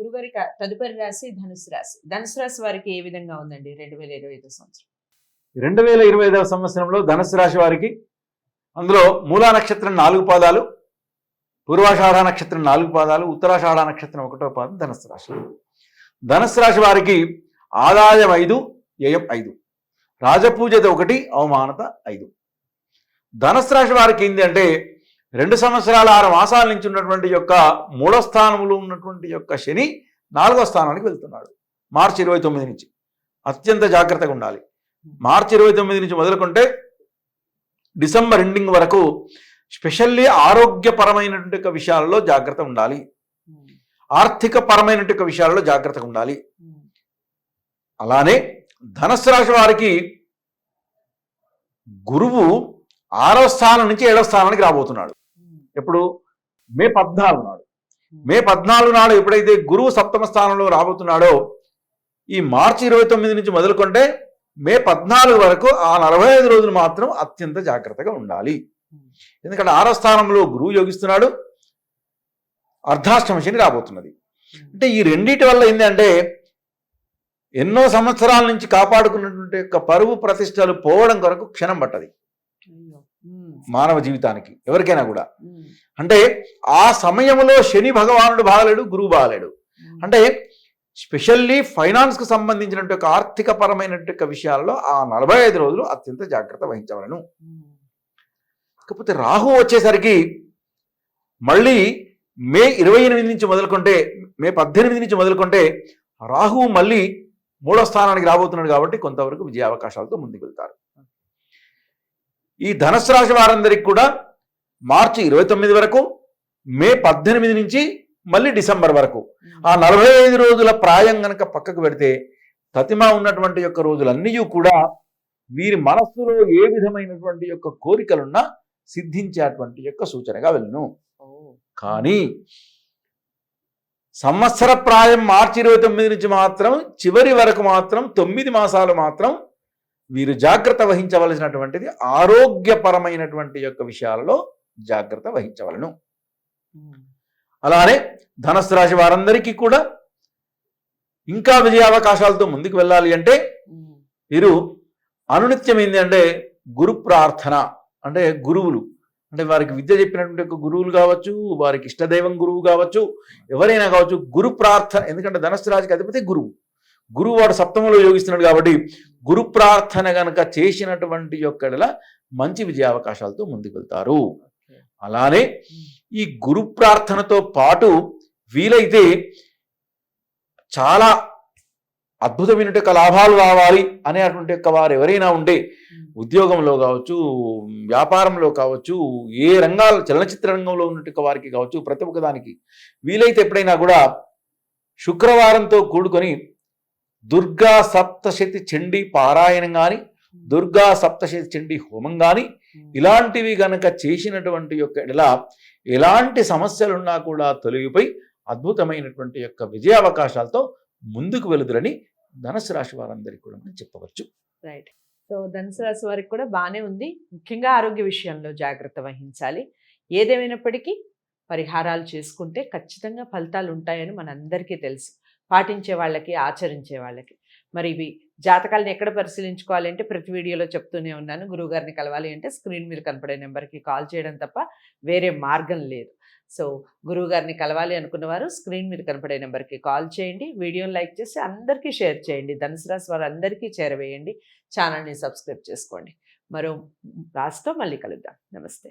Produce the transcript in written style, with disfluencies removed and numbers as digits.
గురుగారి తదుపరి రాశి ధనుసు రాశి. ధనుసు రాశి వారికి ఏ విధంగా ఉందండి 2025 సంవత్సరం? 2025 సంవత్సరంలో ధనుసు రాశి వారికి అందులో మూలా నక్షత్రం 4 పాదాలు, పూర్వాషాఢ నక్షత్రం 4 పాదాలు, ఉత్తరాషాఢ నక్షత్రం 1వ పాదం ధనుసు రాశి. ధనుసు రాశి వారికి ఆదాయం 5, వ్యయం 5, రాజపూజత 1, అవమానత 5. ధనుసు రాశి వారికి ఏంటి అంటే 2 సంవత్సరాల 6 మాసాల నుంచి ఉన్నటువంటి యొక్క మూడో స్థానంలో ఉన్నటువంటి యొక్క శని 4వ స్థానానికి వెళ్తున్నాడు మార్చి 29 నుంచి. అత్యంత జాగ్రత్తగా ఉండాలి. మార్చి 29 నుంచి మొదలుకుంటే డిసెంబర్ ఎండింగ్ వరకు స్పెషల్లీ ఆరోగ్యపరమైనటువంటి విషయాలలో జాగ్రత్త ఉండాలి, ఆర్థిక పరమైనటువంటి విషయాలలో జాగ్రత్తగా ఉండాలి. అలానే ధనుసు రాశి వారికి గురువు 6వ స్థానం నుంచి 7వ స్థానానికి రాబోతున్నాడు. ఎప్పుడు? మే 14 నాడు. మే 14 నాడు ఎప్పుడైతే గురువు 7వ స్థానంలో రాబోతున్నాడో ఈ మార్చి 29 నుంచి మొదలుకుంటే మే 14 వరకు ఆ 45 రోజులు మాత్రం అత్యంత జాగ్రత్తగా ఉండాలి. ఎందుకంటే 6వ స్థానంలో గురువు యోగిస్తున్నాడు, అర్ధాష్టమ శని రాబోతున్నది. అంటే ఈ రెండింటి వల్ల ఏంటంటే ఎన్నో సంవత్సరాల నుంచి కాపాడుకున్నటువంటి యొక్క పరువు ప్రతిష్టలు పోవడం కొరకు క్షణం పట్టది మానవ జీవితానికి, ఎవరికైనా కూడా. అంటే ఆ సమయంలో శని భగవానుడు బాగలేడు, గురువు బాగలేడు. అంటే స్పెషల్లీ ఫైనాన్స్కు సంబంధించినటువంటి ఒక ఆర్థిక పరమైనటువంటి విషయాల్లో ఆ 45 రోజులు అత్యంత జాగ్రత్త వహించవలను. కాకపోతే రాహు వచ్చేసరికి మళ్ళీ మే 28 నుంచి మొదలుకుంటే, మే 18 నుంచి మొదలుకుంటే రాహు మళ్ళీ 3వ స్థానానికి రాబోతున్నాడు కాబట్టి కొంతవరకు విజయావకాశాలతో ముందుకు వెళ్తారు. ఈ ధనుసు రాశి వారందరికీ కూడా మార్చి 29 వరకు, మే 18 నుంచి మళ్ళీ డిసెంబర్ వరకు ఆ 45 రోజుల ప్రాయం గనక పక్కకు పెడితే తతిమా ఉన్నటువంటి యొక్క రోజులన్నీ కూడా వీరి మనస్సులో ఏ విధమైనటువంటి యొక్క కోరికలున్నా సిద్ధించేటువంటి యొక్క సూచనగా వెళ్ళను. కానీ సంవత్సర ప్రాయం మార్చి 29 నుంచి మాత్రం చివరి వరకు మాత్రం 9 మాసాలు మాత్రం వీరు జాగ్రత్త వహించవలసినటువంటిది ఆరోగ్యపరమైనటువంటి యొక్క విషయాలలో జాగ్రత్త వహించవలను. అలానే ధనుసు రాశి వారందరికీ కూడా ఇంకా విజయావకాశాలతో ముందుకు వెళ్ళాలి అంటే వీరు అనునిత్యం ఏంటి అంటే గురు ప్రార్థన, అంటే గురువులు, అంటే వారికి విద్య చెప్పినటువంటి గురువులు కావచ్చు, వారికి ఇష్టదైవం గురువు కావచ్చు, ఎవరైనా కావచ్చు, గురు ప్రార్థన. ఎందుకంటే ధనుసు రాశికి అధిపతి గురువు, గురువు వాడు 7వ యోగిస్తున్నాడు కాబట్టి గురు ప్రార్థన గనక చేసినటువంటి యొక్క మంచి విజయావకాశాలతో ముందుకు వెళ్తారు. అలానే ఈ గురు ప్రార్థనతో పాటు వీలైతే చాలా అద్భుతమైనటువంటి లాభాలు రావాలి అనేటువంటి యొక్క వారు ఎవరైనా ఉంటే ఉద్యోగంలో కావచ్చు, వ్యాపారంలో కావచ్చు, ఏ రంగాలు చలనచిత్ర రంగంలో ఉన్నటువంటి వారికి కావచ్చు, ప్రతి ఒక్కదానికి వీలైతే ఎప్పుడైనా కూడా శుక్రవారంతో కూడుకొని దుర్గా సప్తశతి చండీ పారాయణం కానీ, దుర్గా సప్తశతి చండీ హోమం కానీ ఇలాంటివి గనక చేసినటువంటి యొక్క ఎలాంటి సమస్యలున్నా కూడా తొలగిపోయి అద్భుతమైనటువంటి యొక్క విజయావకాశాలతో ముందుకు వెలుదురని ధనుసు రాశి వారందరికీ కూడా మనం చెప్పవచ్చు. రైట్. సో ధనుసు రాశి వారికి కూడా బాగానే ఉంది. ముఖ్యంగా ఆరోగ్య విషయంలో జాగ్రత్త వహించాలి. ఏదేమైనప్పటికీ పరిహారాలు చేసుకుంటే ఖచ్చితంగా ఫలితాలు ఉంటాయని మనందరికీ తెలుసు, పాటించే వాళ్ళకి, ఆచరించే వాళ్ళకి. మరి ఇవి జాతకాలను ఎక్కడ పరిశీలించుకోవాలంటే ప్రతి వీడియోలో చెప్తూనే ఉన్నాను. గురువుగారిని కలవాలి అంటే స్క్రీన్ మీద కనపడే నెంబర్కి కాల్ చేయడం తప్ప వేరే మార్గం లేదు. సో గురువుగారిని కలవాలి అనుకున్నవారు స్క్రీన్ మీద కనపడే నెంబర్కి కాల్ చేయండి, వీడియోని లైక్ చేసి అందరికీ షేర్ చేయండి, ధనుసు రాశి వారు అందరికీ చేరవేయండి, ఛానల్ని సబ్స్క్రైబ్ చేసుకోండి. మరో రాశితో మళ్ళీ కలుద్దాం. నమస్తే.